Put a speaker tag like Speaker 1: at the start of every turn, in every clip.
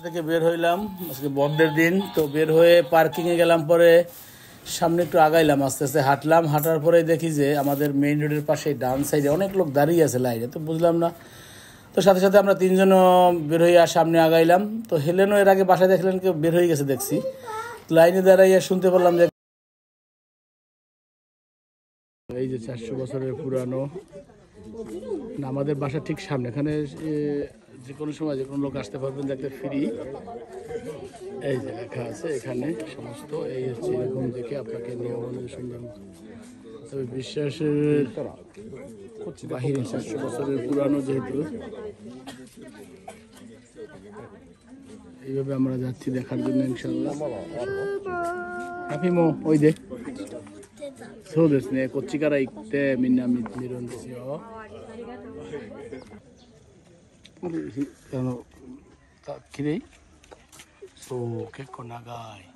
Speaker 1: থেকে বের হইলাম, আজকে বন্ধের দিন। তো বের হয়ে পার্কিংয়ে গেলাম, পরে সামনে একটু আগাইলাম, আস্তে আস্তে হাঁটলাম। হাঁটার পরে দেখি যে আমাদের মেইন রোডের পাশে ডান সাইডে অনেক লোক দাঁড়িয়ে আছে লাইনে। তো বুঝলাম না, তো সাথে সাথে আমরা তিনজনও বের হয়ে সামনে আগাইলাম। তো হেলেনও এর আগে বাসায় দেখলেন কেউ বের হয়ে গেছে দেখছি। লাইনে দাঁড়াইয়া শুনতে পারলাম যে এই যে 400 বছরের পুরানো, আমাদের বাসার ঠিক সামনে, এখানে যে কোনো সময় যে কোনো লোক আসতে পারবেন, দেখতে ফ্রি। এই যে লেখা আছে এখানে সমস্ত, এই হচ্ছে এরকম দেখে আপনাকে নিয়ে সুন্দর। তবে বিশ্বাসের বাহিরে 400 বছরের পুরানো, যেহেতু এইভাবে আমরা যাচ্ছি দেখার জন্য ইনশাল্লাহ। Capimo, oide.そうですね、こっちから行ってみんな見るんですよ。綺麗？そう、結構長い。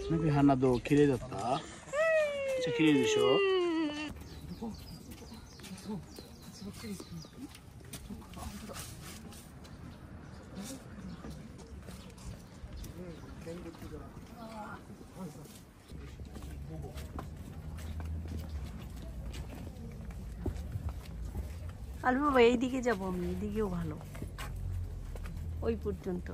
Speaker 1: なんか花どう？綺麗だった？めっちゃ綺麗でしょ？আলু
Speaker 2: বাবা এইদিকে যাবো আমি, এইদিকেও ভালো, ওই পর্যন্ত।